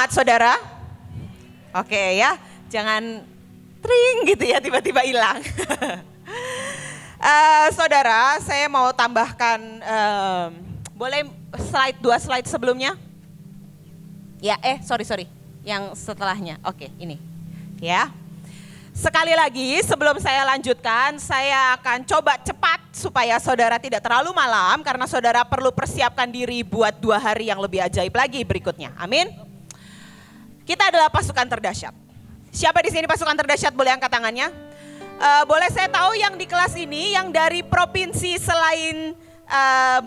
Semangat saudara. Oke ya, jangan tring gitu ya tiba-tiba hilang. Saudara, saya mau tambahkan, boleh dua slide sebelumnya? Ya, sorry, yang setelahnya. Oke, ini ya. Sekali lagi sebelum saya lanjutkan, saya akan coba cepat supaya saudara tidak terlalu malam karena saudara perlu persiapkan diri buat 2 hari yang lebih ajaib lagi berikutnya. Amin. Kita adalah pasukan terdahsyat. Siapa di sini pasukan terdahsyat, boleh angkat tangannya? Boleh saya tahu yang di kelas ini yang dari provinsi selain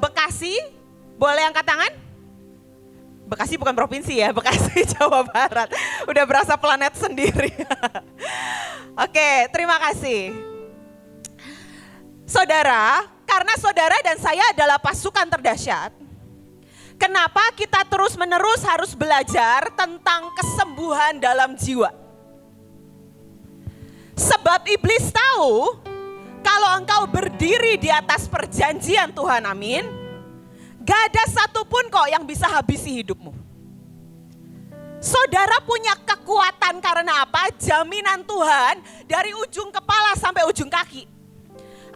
Bekasi, boleh angkat tangan? Bekasi bukan provinsi ya, Bekasi Jawa Barat. Udah berasa planet sendiri. Oke, terima kasih. Saudara, karena saudara dan saya adalah pasukan terdahsyat, kenapa kita terus-menerus harus belajar tentang kesembuhan dalam jiwa? Sebab iblis tahu kalau engkau berdiri di atas perjanjian Tuhan, amin, gak ada satupun kok yang bisa habisi hidupmu. Saudara punya kekuatan karena apa? Jaminan Tuhan dari ujung kepala sampai ujung kaki.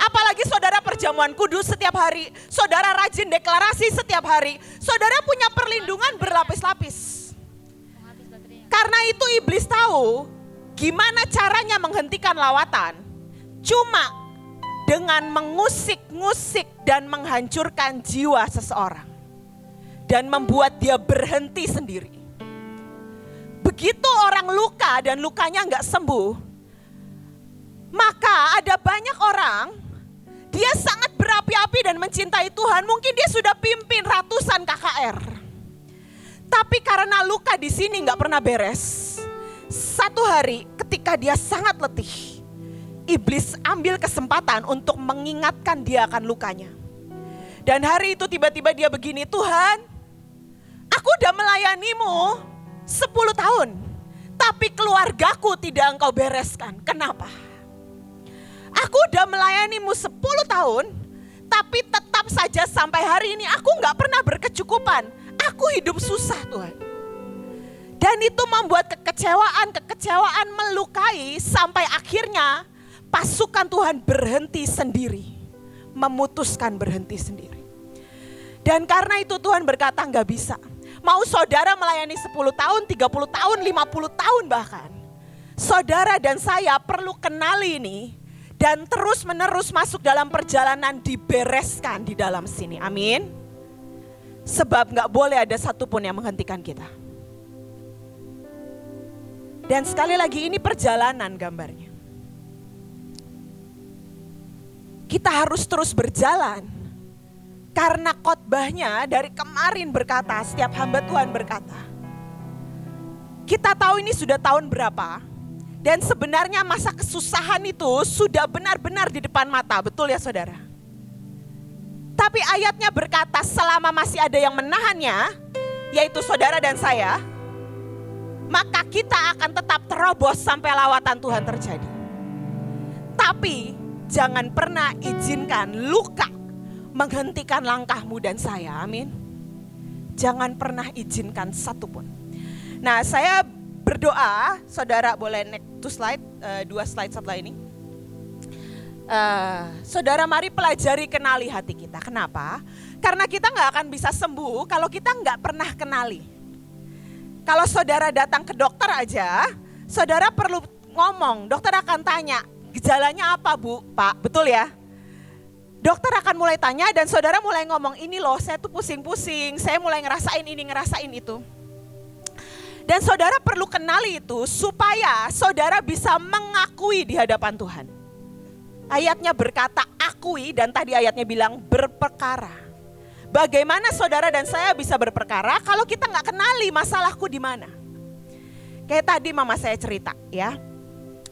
Apalagi saudara perjamuan kudus setiap hari, saudara rajin deklarasi setiap hari, saudara punya perlindungan berlapis-lapis. Karena itu iblis tahu gimana caranya menghentikan lawatan. Cuma dengan mengusik-ngusik dan menghancurkan jiwa seseorang. Dan membuat dia berhenti sendiri. Begitu orang luka dan lukanya enggak sembuh, maka ada banyak orang, dia sangat berapi-api dan mencintai Tuhan. Mungkin dia sudah pimpin ratusan KKR. Tapi karena luka di sini enggak pernah beres. Satu hari ketika dia sangat letih, iblis ambil kesempatan untuk mengingatkan dia akan lukanya. Dan hari itu tiba-tiba dia begini, Tuhan, aku udah melayanimu 10 tahun, tapi keluargaku tidak engkau bereskan. Kenapa? Aku udah melayanimu 10 tahun, tapi tetap saja sampai hari ini aku gak pernah berkecukupan. Aku hidup susah Tuhan. Dan itu membuat kekecewaan melukai sampai akhirnya pasukan Tuhan berhenti sendiri. Memutuskan berhenti sendiri. Dan karena itu Tuhan berkata gak bisa. Mau saudara melayani 10 tahun, 30 tahun, 50 tahun bahkan. Saudara dan saya perlu kenali ini. Dan terus menerus masuk dalam perjalanan dibereskan di dalam sini. Amin. Sebab gak boleh ada satupun yang menghentikan kita. Dan sekali lagi ini perjalanan gambarnya. Kita harus terus berjalan. Karena khotbahnya dari kemarin berkata, setiap hamba Tuhan berkata. Kita tahu ini sudah tahun berapa. Dan sebenarnya masa kesusahan itu sudah benar-benar di depan mata. Betul ya saudara? Tapi ayatnya berkata selama masih ada yang menahannya, yaitu saudara dan saya, maka kita akan tetap terobos sampai lawatan Tuhan terjadi. Tapi jangan pernah izinkan luka menghentikan langkahmu dan saya, amin. Jangan pernah izinkan satupun. Nah, saya berdoa, saudara boleh next to slide, 2 slide setelah ini. Saudara mari pelajari kenali hati kita. Kenapa? Karena kita gak akan bisa sembuh kalau kita gak pernah kenali. Kalau saudara datang ke dokter aja, saudara perlu ngomong, dokter akan tanya, gejalanya apa bu, pak, betul ya? Dokter akan mulai tanya dan saudara mulai ngomong, ini loh saya tuh pusing-pusing, saya mulai ngerasain ini, ngerasain itu. Dan saudara perlu kenali itu supaya saudara bisa mengakui di hadapan Tuhan. Ayatnya berkata akui dan tadi ayatnya bilang berperkara. Bagaimana saudara dan saya bisa berperkara kalau kita gak kenali masalahku di mana? Kayak tadi mama saya cerita ya.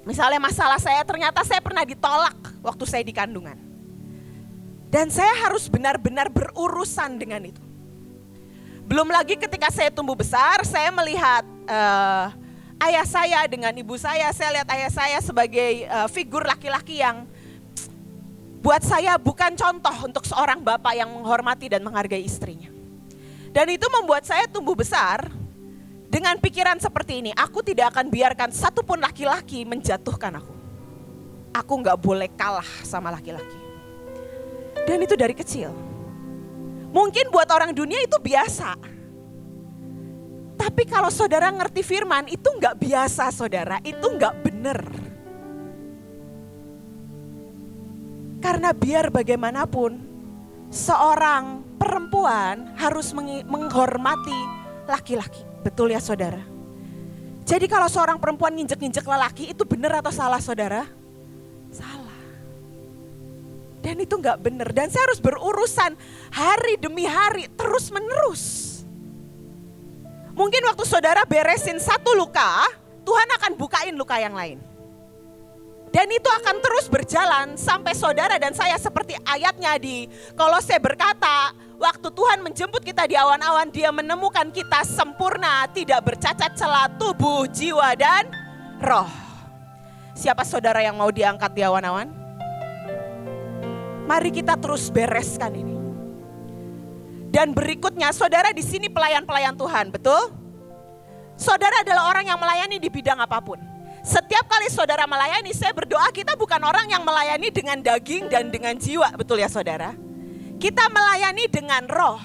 Misalnya masalah saya ternyata saya pernah ditolak waktu saya di kandungan. Dan saya harus benar-benar berurusan dengan itu. Belum lagi ketika saya tumbuh besar, saya melihat ayah saya dengan ibu saya lihat ayah saya sebagai figur laki-laki yang buat saya bukan contoh untuk seorang bapak yang menghormati dan menghargai istrinya. Dan itu membuat saya tumbuh besar Dengan pikiran seperti ini, aku tidak akan biarkan satupun laki-laki menjatuhkan aku. Aku gak boleh kalah sama laki-laki. Dan itu dari kecil. Mungkin buat orang dunia itu biasa. Tapi kalau saudara ngerti firman, itu gak biasa saudara, itu gak benar. Karena biar bagaimanapun, seorang perempuan harus menghormati laki-laki. Betul ya saudara? Jadi kalau seorang perempuan nginjek-nginjek lelaki, itu benar atau salah saudara? Salah. Dan itu gak benar. Dan saya harus berurusan hari demi hari, terus menerus. Mungkin waktu saudara beresin satu luka, Tuhan akan bukain luka yang lain. Dan itu akan terus berjalan sampai saudara dan saya seperti ayatnya di Kolose berkata, waktu Tuhan menjemput kita di awan-awan, Dia menemukan kita sempurna, tidak bercacat celah tubuh, jiwa, dan roh. Siapa saudara yang mau diangkat di awan-awan? Mari kita terus bereskan ini. Dan berikutnya, saudara di sini pelayan-pelayan Tuhan, betul? Saudara adalah orang yang melayani di bidang apapun. Setiap kali saudara melayani, saya berdoa kita bukan orang yang melayani dengan daging dan dengan jiwa, betul ya saudara? Kita melayani dengan roh.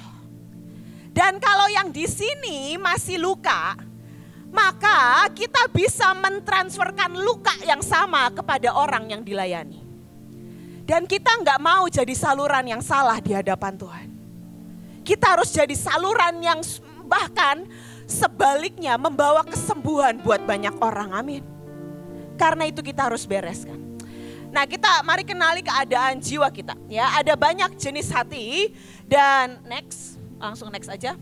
Dan kalau yang di sini masih luka, maka kita bisa mentransferkan luka yang sama kepada orang yang dilayani. Dan kita nggak mau jadi saluran yang salah di hadapan Tuhan. Kita harus jadi saluran yang bahkan sebaliknya membawa kesembuhan buat banyak orang, amin. Karena itu kita harus bereskan. Nah mari kenali keadaan jiwa kita. Ya, ada banyak jenis hati dan langsung next aja.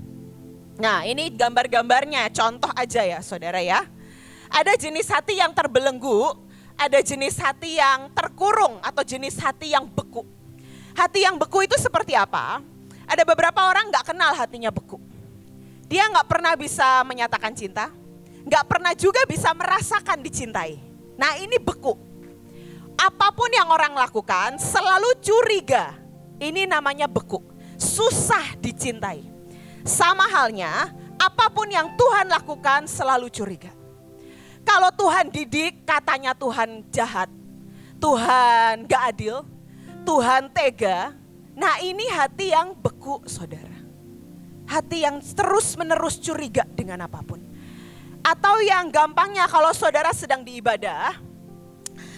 Nah ini gambar-gambarnya, contoh aja ya saudara ya. Ada jenis hati yang terbelenggu, ada jenis hati yang terkurung atau jenis hati yang beku. Hati yang beku itu seperti apa? Ada beberapa orang gak kenal hatinya beku. Dia gak pernah bisa menyatakan cinta, gak pernah juga bisa merasakan dicintai. Nah ini beku. Apapun yang orang lakukan selalu curiga. Ini namanya beku. Susah dicintai. Sama halnya apapun yang Tuhan lakukan selalu curiga. Kalau Tuhan didik katanya Tuhan jahat. Tuhan gak adil. Tuhan tega. Nah ini hati yang beku saudara. Hati yang terus menerus curiga dengan apapun. Atau yang gampangnya kalau saudara sedang diibadah,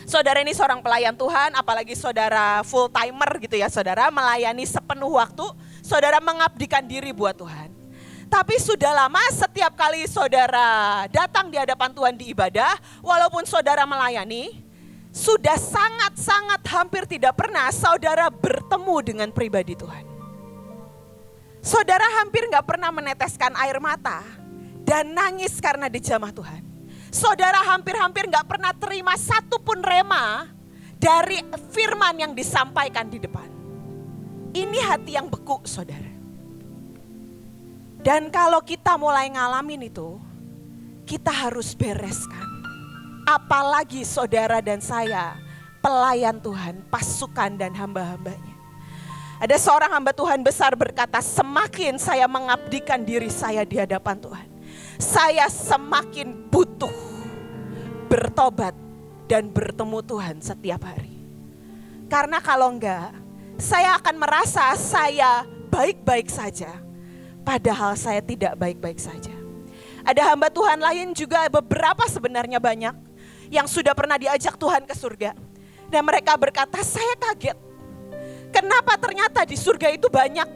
saudara ini seorang pelayan Tuhan, apalagi saudara full timer gitu ya saudara, melayani sepenuh waktu, saudara mengabdikan diri buat Tuhan. Tapi sudah lama setiap kali saudara datang di hadapan Tuhan di ibadah, walaupun saudara melayani, sudah sangat-sangat hampir tidak pernah saudara bertemu dengan pribadi Tuhan. Saudara hampir gak pernah meneteskan air mata dan nangis karena dijamah Tuhan. Saudara hampir-hampir gak pernah terima satupun rema dari firman yang disampaikan di depan. Ini hati yang beku saudara. Dan kalau kita mulai ngalamin itu, kita harus bereskan. Apalagi saudara dan saya, pelayan Tuhan, pasukan dan hamba-hambanya. Ada seorang hamba Tuhan besar berkata, semakin saya mengabdikan diri saya di hadapan Tuhan, saya semakin butuh bertobat dan bertemu Tuhan setiap hari. Karena kalau enggak, saya akan merasa saya baik-baik saja, padahal saya tidak baik-baik saja. Ada hamba Tuhan lain juga, beberapa sebenarnya banyak, yang sudah pernah diajak Tuhan ke surga. Dan mereka berkata, saya kaget. Kenapa ternyata di surga itu banyak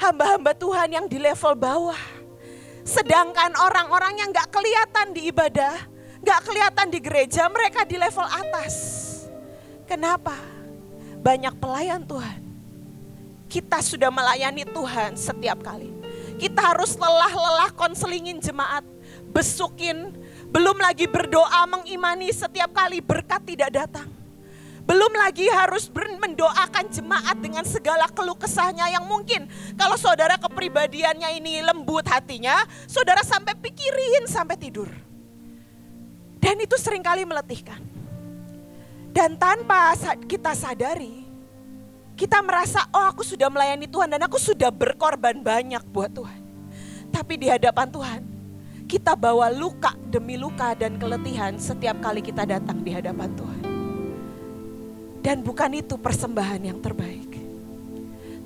hamba-hamba Tuhan yang di level bawah. Sedangkan orang-orang yang gak kelihatan di ibadah, gak kelihatan di gereja, mereka di level atas. Kenapa? Banyak pelayan Tuhan. Kita sudah melayani Tuhan setiap kali. Kita harus lelah-lelah konselingin jemaat, besukin, belum lagi berdoa mengimani setiap kali berkat tidak datang. Belum lagi harus mendoakan jemaat dengan segala keluh kesahnya yang mungkin kalau saudara kepribadiannya ini lembut hatinya, saudara sampai pikirin sampai tidur. Dan itu seringkali meletihkan. Dan tanpa kita sadari, kita merasa oh aku sudah melayani Tuhan dan aku sudah berkorban banyak buat Tuhan. Tapi di hadapan Tuhan, kita bawa luka demi luka dan keletihan setiap kali kita datang di hadapan Tuhan. Dan bukan itu persembahan yang terbaik.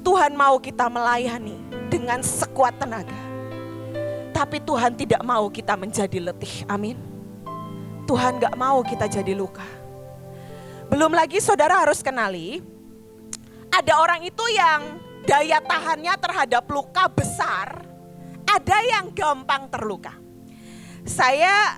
Tuhan mau kita melayani dengan sekuat tenaga. Tapi Tuhan tidak mau kita menjadi letih, amin. Tuhan gak mau kita jadi luka. Belum lagi saudara harus kenali, ada orang itu yang daya tahannya terhadap luka besar, ada yang gampang terluka. Saya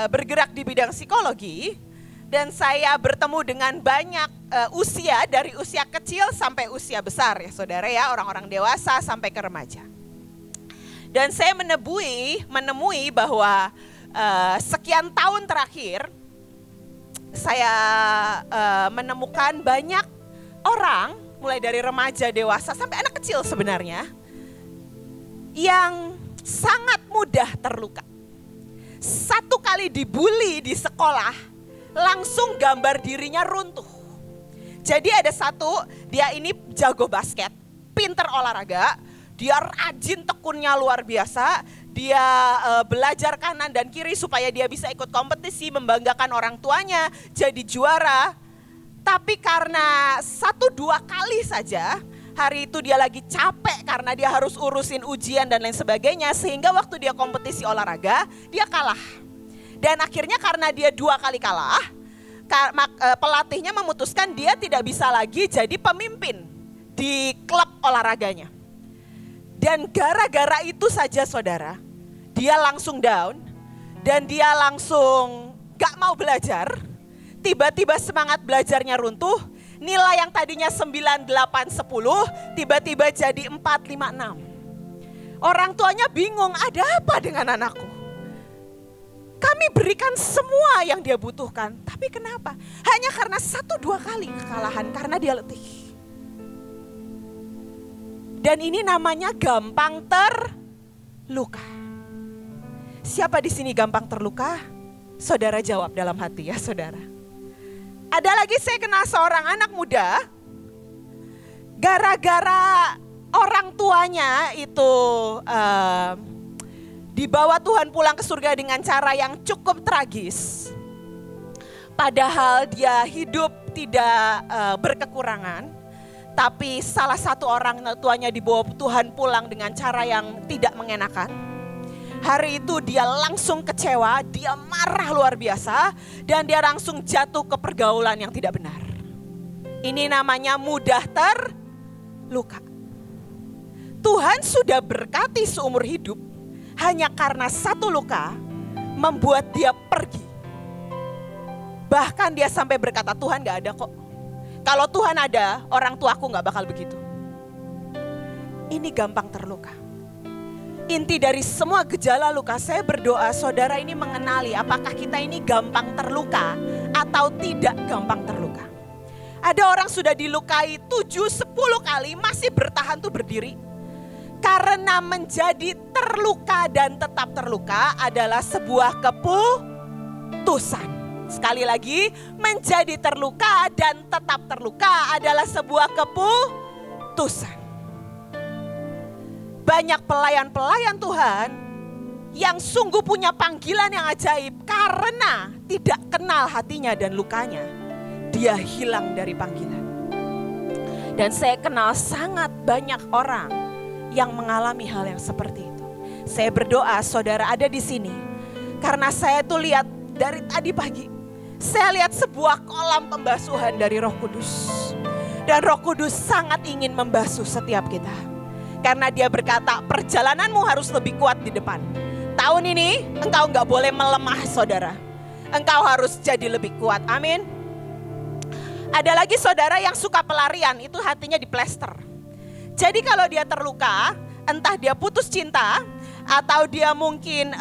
bergerak di bidang psikologi dan saya bertemu dengan banyak usia, dari usia kecil sampai usia besar ya saudara ya, orang-orang dewasa sampai ke remaja. Dan saya menemui bahwa sekian tahun terakhir saya menemukan banyak orang, mulai dari remaja, dewasa, sampai anak kecil sebenarnya, yang sangat mudah terluka. Satu kali dibully di sekolah, langsung gambar dirinya runtuh. Jadi ada satu, dia ini jago basket, pinter olahraga, dia rajin tekunnya luar biasa, dia belajar kanan dan kiri supaya dia bisa ikut kompetisi, membanggakan orang tuanya, jadi juara. Tapi karena 1-2 kali saja, hari itu dia lagi capek karena dia harus urusin ujian dan lain sebagainya, sehingga waktu dia kompetisi olahraga, dia kalah. Dan akhirnya karena dia 2 kali kalah, pelatihnya memutuskan dia tidak bisa lagi jadi pemimpin di klub olahraganya. Dan gara-gara itu saja saudara, dia langsung down dan dia langsung gak mau belajar. Tiba-tiba semangat belajarnya runtuh, nilai yang tadinya 9, 8, 10 tiba-tiba jadi 4, 5, 6. Orang tuanya bingung, ada apa dengan anakku? Kami berikan semua yang dia butuhkan, tapi kenapa? Hanya karena 1-2 kali kekalahan, karena dia letih. Dan ini namanya gampang terluka. Siapa di sini gampang terluka? Saudara jawab dalam hati ya saudara. Ada lagi saya kenal seorang anak muda, gara-gara orang tuanya itu dibawa Tuhan pulang ke surga dengan cara yang cukup tragis. Padahal dia hidup tidak berkekurangan, tapi salah satu orang tuanya dibawa Tuhan pulang dengan cara yang tidak mengenakan. Hari itu dia langsung kecewa, dia marah luar biasa, dan dia langsung jatuh ke pergaulan yang tidak benar. Ini namanya mudah terluka. Tuhan sudah berkati seumur hidup, hanya karena 1 luka membuat dia pergi. Bahkan dia sampai berkata, Tuhan gak ada kok. Kalau Tuhan ada, orang tuaku gak bakal begitu. Ini gampang terluka. Inti dari semua gejala luka, saya berdoa saudara ini mengenali apakah kita ini gampang terluka atau tidak gampang terluka. Ada orang sudah dilukai 7-10 kali masih bertahan tuh berdiri. Karena menjadi terluka dan tetap terluka adalah sebuah keputusan. Sekali lagi, menjadi terluka dan tetap terluka adalah sebuah keputusan. Banyak pelayan-pelayan Tuhan yang sungguh punya panggilan yang ajaib karena tidak kenal hatinya dan lukanya, dia hilang dari panggilan. Dan saya kenal sangat banyak orang yang mengalami hal yang seperti itu. Saya berdoa saudara ada di sini karena saya tuh lihat dari tadi pagi, saya lihat sebuah kolam pembasuhan dari Roh Kudus. Dan Roh Kudus sangat ingin membasuh setiap kita. Karena dia berkata perjalananmu harus lebih kuat di depan. Tahun ini engkau gak boleh melemah saudara. Engkau harus jadi lebih kuat, amin. Ada lagi saudara yang suka pelarian, itu hatinya diplester. Jadi kalau dia terluka, entah dia putus cinta, atau dia mungkin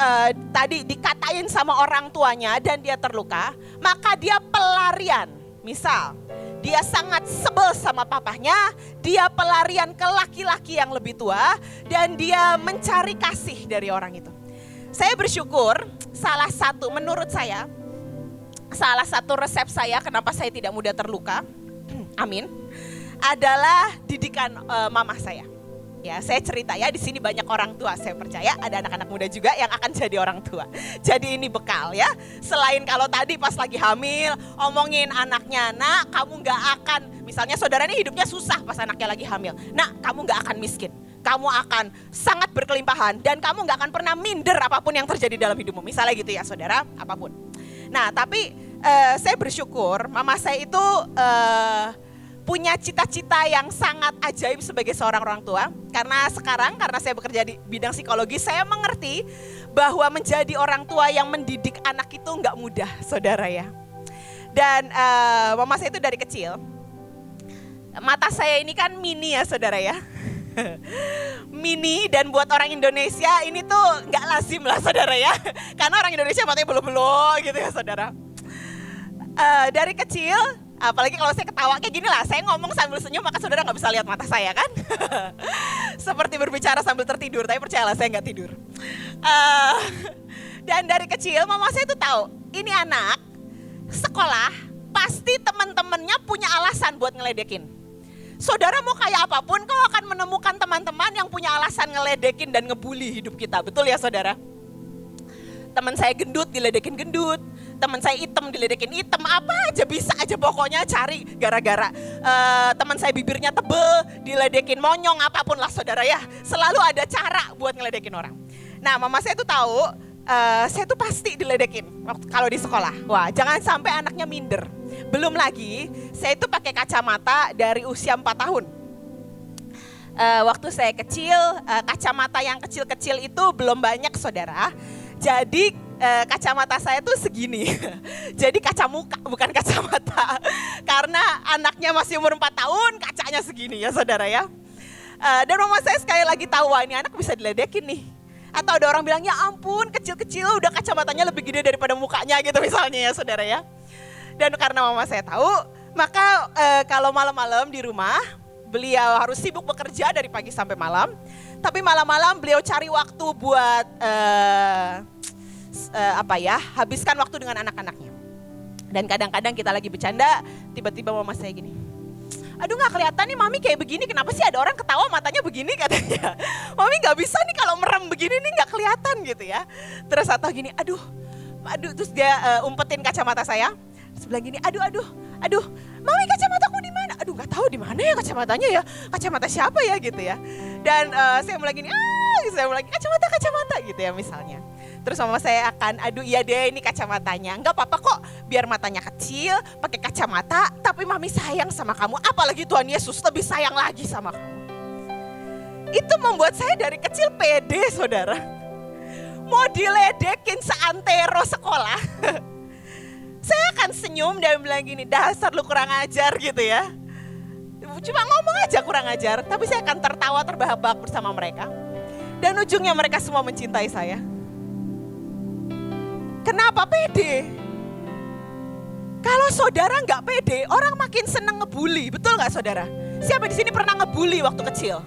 tadi dikatain sama orang tuanya dan dia terluka, maka dia pelarian. Misal, dia sangat sebel sama papahnya, dia pelarian ke laki-laki yang lebih tua dan dia mencari kasih dari orang itu. Saya bersyukur menurut saya, salah satu resep saya kenapa saya tidak mudah terluka, amin, adalah didikan mama saya. Ya, saya cerita ya, di sini banyak orang tua, saya percaya ada anak-anak muda juga yang akan jadi orang tua. Jadi ini bekal ya. Selain kalau tadi pas lagi hamil, omongin anaknya, nak kamu gak akan, misalnya saudara ini hidupnya susah pas anaknya lagi hamil. Nak kamu gak akan miskin, kamu akan sangat berkelimpahan dan kamu gak akan pernah minder apapun yang terjadi dalam hidupmu. Misalnya gitu ya saudara, apapun. Nah tapi saya bersyukur mama saya itu punya cita-cita yang sangat ajaib sebagai seorang orang tua. Karena sekarang, karena saya bekerja di bidang psikologi, saya mengerti bahwa menjadi orang tua yang mendidik anak itu nggak mudah, saudara ya. Dan mama saya itu dari kecil, mata saya ini kan mini ya saudara ya. Mini, dan buat orang Indonesia ini tuh nggak lazim lah saudara ya. Karena orang Indonesia matanya belo-belo gitu ya saudara. Dari kecil, apalagi kalau saya ketawa kayak gini lah, saya ngomong sambil senyum maka saudara nggak bisa lihat mata saya kan. Seperti berbicara sambil tertidur, tapi percayalah saya nggak tidur. Dan dari kecil mama saya tuh tahu, ini anak sekolah pasti teman-temannya punya alasan buat ngeledekin. Saudara mau kayak apapun kau akan menemukan teman-teman yang punya alasan ngeledekin dan ngebully hidup kita, betul ya saudara? Teman saya gendut diledekin gendut, teman saya hitam diledekin hitam, apa aja bisa aja pokoknya cari gara-gara. Teman saya bibirnya tebel diledekin monyong, apapun lah saudara ya. Selalu ada cara buat ngeledekin orang. Nah mama saya tuh tahu, saya tuh pasti diledekin kalau di sekolah. Wah jangan sampai anaknya minder. Belum lagi saya itu pakai kacamata dari usia 4 tahun. Waktu saya kecil, kacamata yang kecil-kecil itu belum banyak saudara. Jadi kacamata saya tuh segini. Jadi kaca muka bukan kacamata. Karena anaknya masih umur 4 tahun, kacanya segini ya saudara ya. Dan mama saya sekali lagi tahu, wah ini anak bisa diledekin nih. Atau ada orang bilang, ya ampun kecil-kecil udah kacamatanya lebih gede daripada mukanya gitu misalnya ya saudara ya. Dan karena mama saya tahu, maka kalau malam-malam di rumah, beliau harus sibuk bekerja dari pagi sampai malam. Tapi malam-malam beliau cari waktu buat habiskan waktu dengan anak-anaknya. Dan kadang-kadang kita lagi bercanda, tiba-tiba mama saya gini, aduh gak kelihatan nih mami kayak begini, kenapa sih ada orang ketawa matanya begini katanya. Mami gak bisa nih kalau merem begini nih gak kelihatan gitu ya. Terus atau gini, aduh, terus dia umpetin kacamata saya. Terus bilang gini, aduh, mami kacamataku di mana? Aduh nggak tahu di mana ya kacamatanya ya, kacamata siapa ya gitu ya. Dan saya mulai gini, kacamata gitu ya misalnya. Terus mama saya akan, aduh iya deh ini kacamatanya, nggak apa-apa kok, biar matanya kecil, pakai kacamata, tapi mami sayang sama kamu, apalagi Tuhan Yesus lebih sayang lagi sama kamu. Itu membuat saya dari kecil pede saudara, mau diledekin seantero sekolah. Saya akan senyum dan bilang gini, dasar lu kurang ajar gitu ya. Cuma ngomong aja kurang ajar, tapi saya akan tertawa terbahak-bahak bersama mereka. Dan ujungnya mereka semua mencintai saya. Kenapa pede? Kalau saudara nggak pede, orang makin seneng ngebully, betul nggak saudara? Siapa di sini pernah ngebully waktu kecil?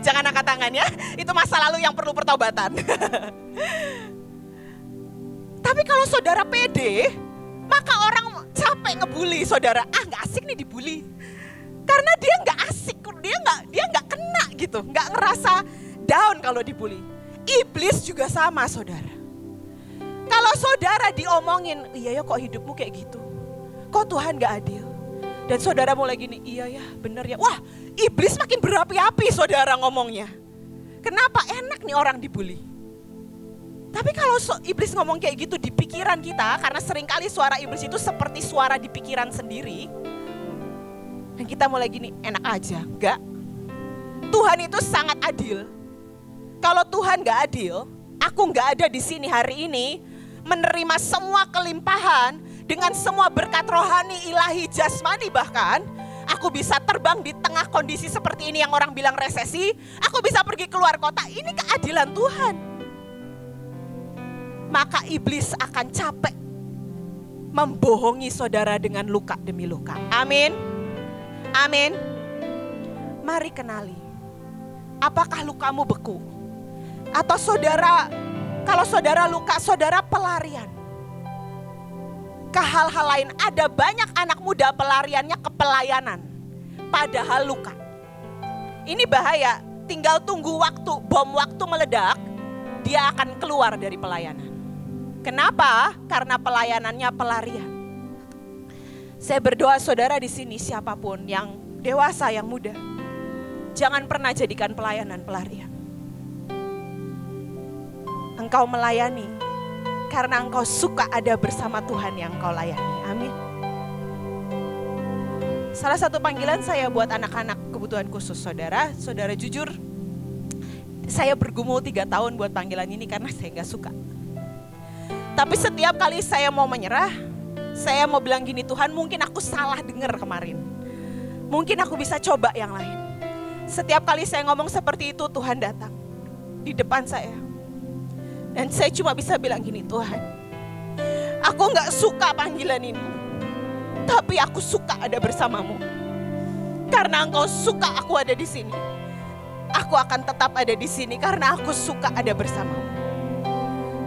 Jangan angkat tangan ya, itu masa lalu yang perlu pertobatan. Tapi kalau saudara pede, maka orang capek ngebully saudara. Gak asik nih dibully. Karena dia gak asik, dia gak kena gitu. Gak ngerasa down kalau dibully. Iblis juga sama saudara. Kalau saudara diomongin, iya ya kok hidupmu kayak gitu. Kok Tuhan gak adil. Dan saudara mulai gini, iya ya bener ya. Wah iblis makin berapi-api saudara ngomongnya. Kenapa enak nih orang dibully. Tapi kalau iblis ngomong kayak gitu di pikiran kita, karena seringkali suara iblis itu seperti suara di pikiran sendiri. Dan kita mulai gini, enak aja, enggak. Tuhan itu sangat adil. Kalau Tuhan gak adil, aku gak ada di sini hari ini menerima semua kelimpahan dengan semua berkat rohani, ilahi, jasmani bahkan. Aku bisa terbang di tengah kondisi seperti ini yang orang bilang resesi. Aku bisa pergi keluar kota, ini keadilan Tuhan. Maka iblis akan capek membohongi saudara dengan luka demi luka. Amin. Amin. Mari kenali. Apakah lukamu beku? Atau saudara, kalau saudara luka, saudara pelarian ke hal-hal lain. Ada banyak anak muda pelariannya ke pelayanan, padahal luka. Ini bahaya. tinggal tunggu waktu, bom waktu meledak, dia akan keluar dari pelayanan. Kenapa? Karena pelayanannya pelarian. Saya berdoa saudara di sini siapapun yang dewasa, yang muda, jangan pernah jadikan pelayanan pelarian. Engkau melayani karena engkau suka ada bersama Tuhan yang engkau layani. Amin. Salah satu panggilan saya buat anak-anak kebutuhan khusus saudara jujur, saya bergumul 3 tahun buat panggilan ini karena saya gak suka. Tapi setiap kali saya mau menyerah, saya mau bilang gini, Tuhan mungkin aku salah dengar kemarin. Mungkin aku bisa coba yang lain. Setiap kali saya ngomong seperti itu, Tuhan datang di depan saya. Dan saya cuma bisa bilang gini, Tuhan, aku gak suka panggilan ini. Tapi aku suka ada bersamamu. Karena engkau suka aku ada di sini. Aku akan tetap ada di sini karena aku suka ada bersamamu.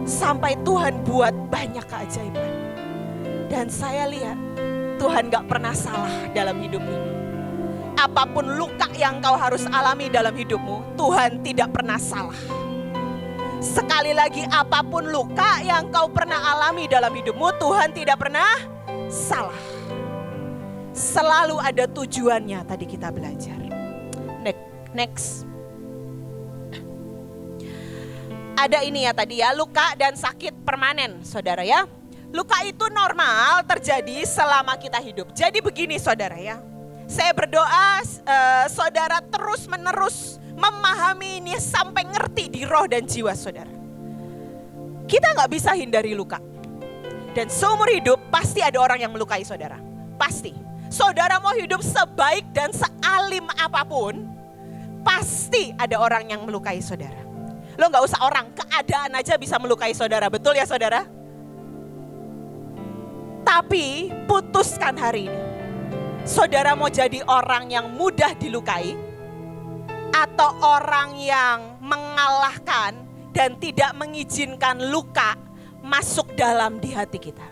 Sampai Tuhan buat banyak keajaiban. Dan saya lihat Tuhan gak pernah salah dalam hidup ini. Apapun luka yang kau harus alami dalam hidupmu, Tuhan tidak pernah salah. Sekali lagi, apapun luka yang kau pernah alami dalam hidupmu, Tuhan tidak pernah salah. Selalu ada tujuannya, tadi kita belajar. Next. Ada ini ya tadi ya, luka dan sakit permanen saudara ya. Luka itu normal terjadi selama kita hidup. Jadi begini saudara ya, saya berdoa saudara terus menerus memahami ini sampai ngerti di roh dan jiwa saudara. Kita gak bisa hindari luka. Dan seumur hidup pasti ada orang yang melukai saudara. Pasti. Saudara mau hidup sebaik dan sealim apapun, pasti ada orang yang melukai saudara. Lo gak usah orang, keadaan aja bisa melukai saudara. Betul ya saudara? Tapi putuskan hari ini. Saudara mau jadi orang yang mudah dilukai atau orang yang mengalahkan dan tidak mengizinkan luka masuk dalam di hati kita.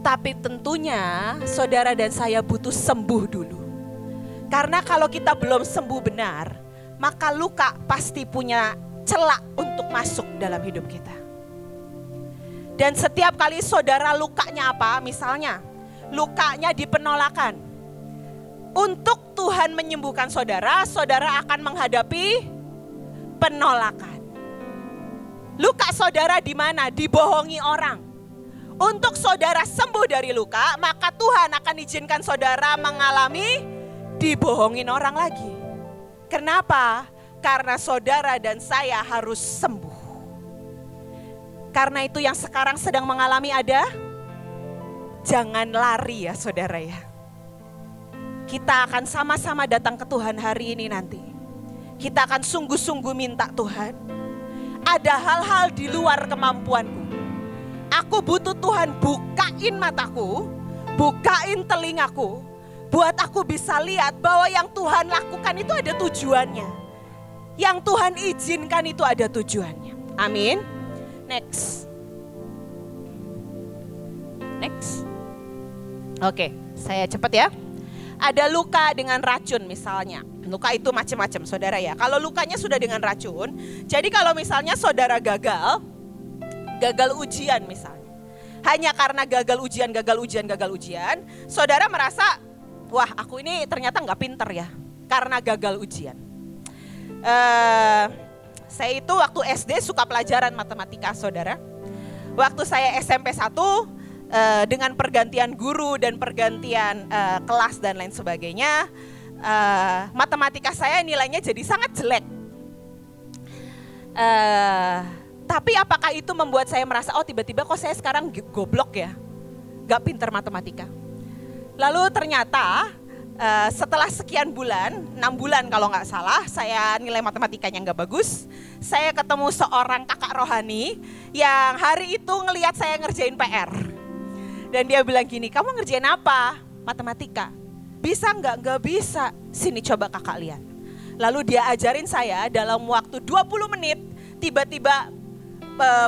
Tapi tentunya saudara dan saya butuh sembuh dulu. Karena kalau kita belum sembuh benar, maka luka pasti punya celah untuk masuk dalam hidup kita. Dan setiap kali saudara lukanya apa? Misalnya lukanya di penolakan. Untuk Tuhan menyembuhkan saudara, saudara akan menghadapi penolakan. Luka saudara di mana? Dibohongi orang. Untuk saudara sembuh dari luka, maka Tuhan akan izinkan saudara mengalami dibohongin orang lagi. Kenapa? Karena saudara dan saya harus sembuh. Karena itu yang sekarang sedang mengalami ada, jangan lari ya saudara ya. Kita akan sama-sama datang ke Tuhan hari ini nanti. Kita akan sungguh-sungguh minta Tuhan, ada hal-hal di luar kemampuanku. Aku butuh Tuhan bukain mataku, bukain telingaku, buat aku bisa lihat bahwa yang Tuhan lakukan itu ada tujuannya. Yang Tuhan izinkan itu ada tujuannya. Amin. Next. Oke, saya cepat ya. Ada luka dengan racun misalnya. Luka itu macam-macam saudara ya. Kalau lukanya sudah dengan racun, jadi kalau misalnya saudara gagal ujian misalnya. Hanya karena gagal ujian, saudara merasa, wah aku ini ternyata gak pinter ya, karena gagal ujian. Saya itu waktu SD suka pelajaran matematika saudara. Waktu saya SMP 1, dengan pergantian guru dan pergantian kelas dan lain sebagainya, matematika saya nilainya jadi sangat jelek. Tapi apakah itu membuat saya merasa, oh tiba-tiba kok saya sekarang goblok ya, gak pinter matematika. Lalu ternyata setelah sekian bulan, 6 bulan kalau gak salah, saya nilai matematikanya gak bagus. Saya ketemu seorang kakak rohani yang hari itu ngelihat saya ngerjain PR. Dan dia bilang gini, kamu ngerjain apa? Matematika. Bisa gak? Gak bisa. Sini coba kakak lihat. Lalu dia ajarin saya dalam waktu 20 menit, tiba-tiba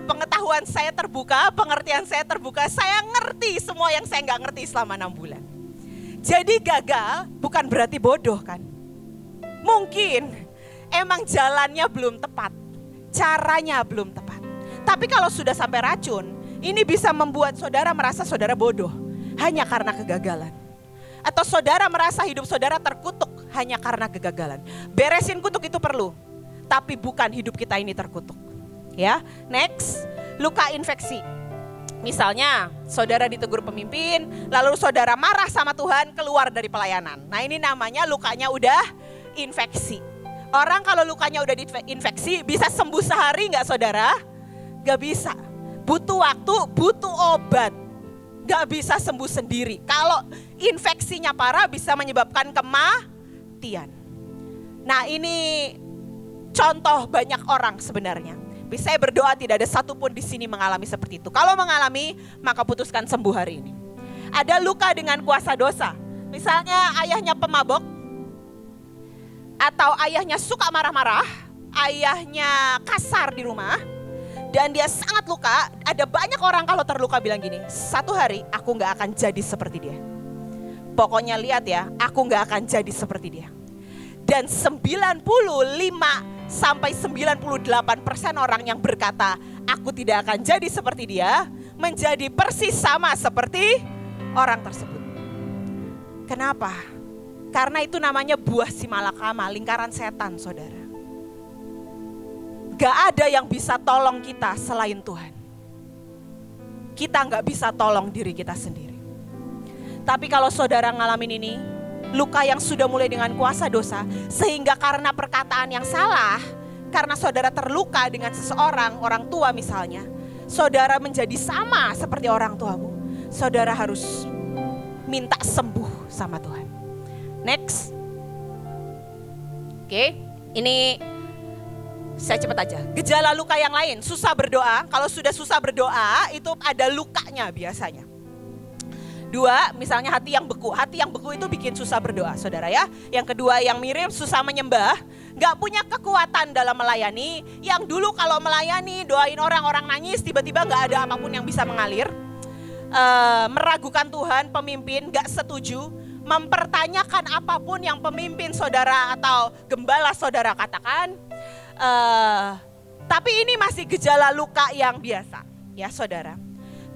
pengetahuan saya terbuka, pengertian saya terbuka, saya ngerti semua yang saya nggak ngerti selama 6 bulan. Jadi gagal bukan berarti bodoh kan? Mungkin emang jalannya belum tepat, caranya belum tepat. Tapi kalau sudah sampai racun, ini bisa membuat saudara merasa saudara bodoh hanya karena kegagalan. Atau saudara merasa hidup saudara terkutuk hanya karena kegagalan. Beresin kutuk itu perlu, tapi bukan hidup kita ini terkutuk. Ya, next, luka infeksi. Misalnya saudara ditegur pemimpin, lalu saudara marah sama Tuhan, keluar dari pelayanan. Nah ini namanya lukanya udah infeksi. Orang kalau lukanya udah infeksi bisa sembuh sehari gak saudara? Gak bisa. Butuh waktu, butuh obat. Gak bisa sembuh sendiri. Kalau infeksinya parah bisa menyebabkan kematian. Nah ini contoh banyak orang sebenarnya. Saya berdoa tidak ada satupun di sini mengalami seperti itu. Kalau mengalami, maka putuskan sembuh hari ini. Ada luka dengan kuasa dosa. Misalnya ayahnya pemabok, atau ayahnya suka marah-marah, ayahnya kasar di rumah, dan dia sangat luka. Ada banyak orang kalau terluka bilang gini, satu hari aku gak akan jadi seperti dia. Pokoknya lihat ya, aku gak akan jadi seperti dia. Dan 95 sampai 98% orang yang berkata, aku tidak akan jadi seperti dia, menjadi persis sama seperti orang tersebut. Kenapa? Karena itu namanya buah simalakama, lingkaran setan saudara. Gak ada yang bisa tolong kita selain Tuhan. Kita gak bisa tolong diri kita sendiri. Tapi kalau saudara ngalamin ini, luka yang sudah mulai dengan kuasa dosa, sehingga karena perkataan yang salah, karena saudara terluka dengan seseorang, orang tua misalnya, saudara menjadi sama seperti orang tuamu, saudara harus minta sembuh sama Tuhan. Next. Oke, ini saya cepat aja. Gejala luka yang lain, susah berdoa. Kalau sudah susah berdoa, itu ada lukanya biasanya. 2, misalnya hati yang beku. Hati yang beku itu bikin susah berdoa, saudara ya. Yang kedua yang mirip, susah menyembah. Gak punya kekuatan dalam melayani. Yang dulu kalau melayani, doain orang nangis, tiba-tiba gak ada apapun yang bisa mengalir. Meragukan Tuhan, pemimpin, gak setuju. Mempertanyakan apapun yang pemimpin saudara atau gembala saudara katakan. Tapi ini masih gejala luka yang biasa, ya saudara.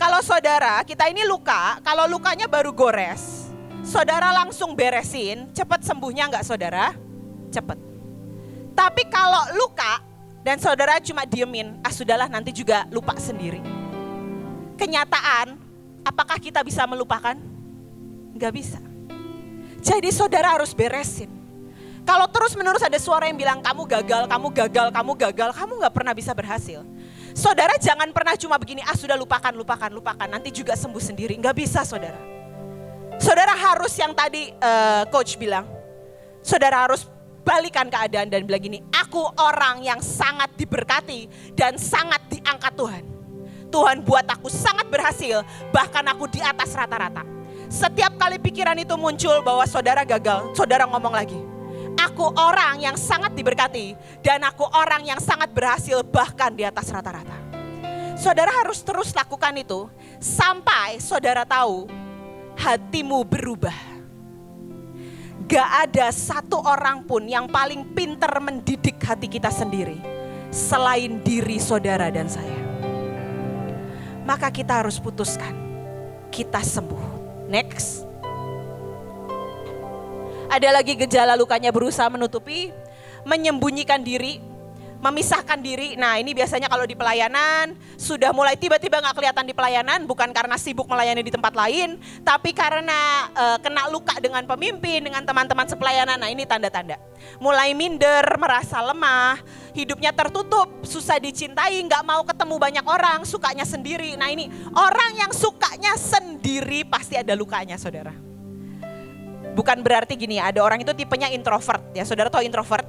Kalau saudara, kita ini luka, kalau lukanya baru gores, saudara langsung beresin, cepat sembuhnya enggak saudara? Cepat. Tapi kalau luka dan saudara cuma diemin, sudahlah nanti juga lupa sendiri. Kenyataan, apakah kita bisa melupakan? Enggak bisa. Jadi saudara harus beresin. Kalau terus menerus ada suara yang bilang kamu gagal, kamu gak pernah bisa berhasil. Saudara jangan pernah cuma begini, sudah lupakan, nanti juga sembuh sendiri. Gak bisa saudara. Saudara harus yang tadi coach bilang, saudara harus balikan keadaan dan bilang gini, aku orang yang sangat diberkati dan sangat diangkat Tuhan. Tuhan buat aku sangat berhasil, bahkan aku di atas rata-rata. Setiap kali pikiran itu muncul bahwa saudara gagal, saudara ngomong lagi, aku orang yang sangat diberkati dan aku orang yang sangat berhasil bahkan di atas rata-rata. Saudara harus terus lakukan itu sampai saudara tahu hatimu berubah. Gak ada satu orang pun yang paling pintar mendidik hati kita sendiri selain diri saudara dan saya. Maka kita harus putuskan, kita sembuh. Next. Ada lagi gejala lukanya berusaha menutupi, menyembunyikan diri, memisahkan diri. Nah ini biasanya kalau di pelayanan sudah mulai tiba-tiba gak kelihatan di pelayanan, bukan karena sibuk melayani di tempat lain, tapi karena kena luka dengan pemimpin, dengan teman-teman sepelayanan. Nah ini tanda-tanda. Mulai minder, merasa lemah, hidupnya tertutup, susah dicintai, gak mau ketemu banyak orang, sukanya sendiri. Nah ini orang yang sukanya sendiri pasti ada lukanya saudara. Bukan berarti gini, ada orang itu tipenya introvert ya, saudara tahu introvert?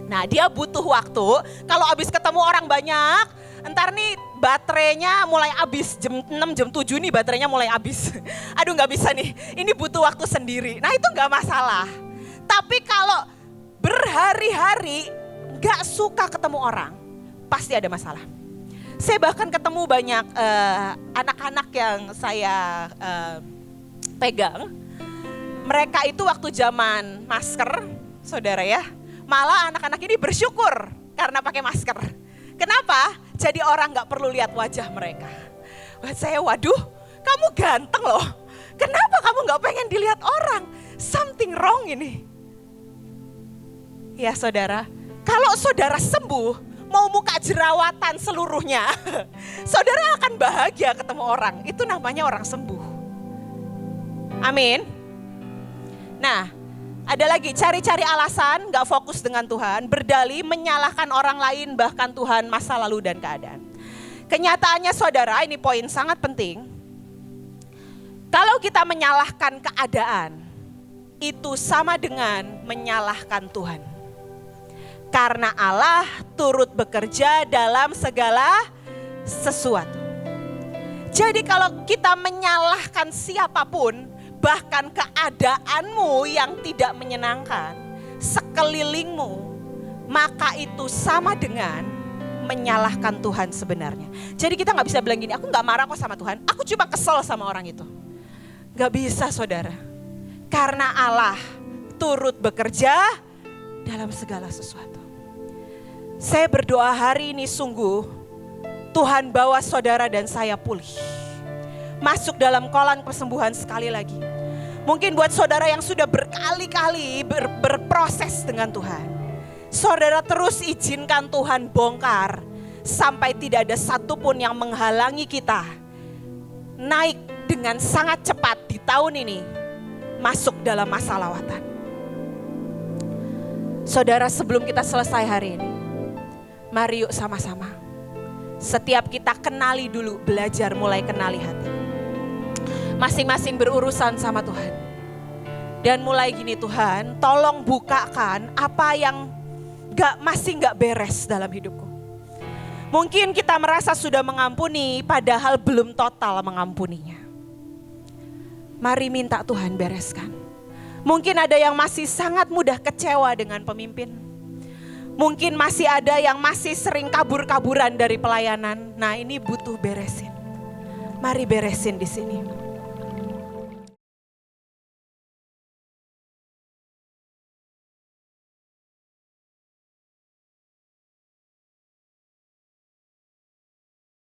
Nah dia butuh waktu, kalau habis ketemu orang banyak, entar nih baterainya mulai habis, jam 6, jam 7 nih baterainya mulai habis. Aduh gak bisa nih, ini butuh waktu sendiri. Nah itu gak masalah. Tapi kalau berhari-hari gak suka ketemu orang, pasti ada masalah. Saya bahkan ketemu banyak anak-anak yang saya pegang. Mereka itu waktu zaman masker, saudara ya. Malah anak-anak ini bersyukur karena pakai masker. Kenapa? Jadi orang gak perlu lihat wajah mereka. Buat saya, waduh, kamu ganteng loh. Kenapa kamu gak pengen dilihat orang? Something wrong ini. Ya saudara, kalau saudara sembuh, mau muka jerawatan seluruhnya, saudara akan bahagia ketemu orang. Itu namanya orang sembuh. Amin. Nah, ada lagi cari-cari alasan, gak fokus dengan Tuhan, berdalih, menyalahkan orang lain, bahkan Tuhan, masa lalu dan keadaan. Kenyataannya saudara, ini poin sangat penting. Kalau kita menyalahkan keadaan, itu sama dengan menyalahkan Tuhan. Karena Allah turut bekerja dalam segala sesuatu. Jadi kalau kita menyalahkan siapapun, bahkan keadaanmu yang tidak menyenangkan, sekelilingmu, maka itu sama dengan menyalahkan Tuhan sebenarnya. Jadi kita gak bisa bilang gini, aku gak marah kok sama Tuhan, aku cuma kesel sama orang itu. Gak bisa saudara. Karena Allah turut bekerja dalam segala sesuatu. Saya berdoa hari ini sungguh Tuhan bawa saudara dan saya pulih. Masuk dalam kolam kesembuhan sekali lagi. Mungkin buat saudara yang sudah berkali-kali berproses dengan Tuhan, saudara terus izinkan Tuhan bongkar sampai tidak ada satupun yang menghalangi kita naik dengan sangat cepat di tahun ini masuk dalam masa lawatan. Saudara, sebelum kita selesai hari ini, mari yuk sama-sama. Setiap kita kenali dulu, belajar mulai kenali hati. Masing-masing berurusan sama Tuhan. Dan mulai gini, Tuhan, tolong bukakan apa yang masih gak beres dalam hidupku. Mungkin kita merasa sudah mengampuni, padahal belum total mengampuninya. Mari minta Tuhan bereskan. Mungkin ada yang masih sangat mudah kecewa dengan pemimpin. Mungkin masih ada yang masih sering kabur-kaburan dari pelayanan. Nah, ini butuh beresin. Mari beresin di sini.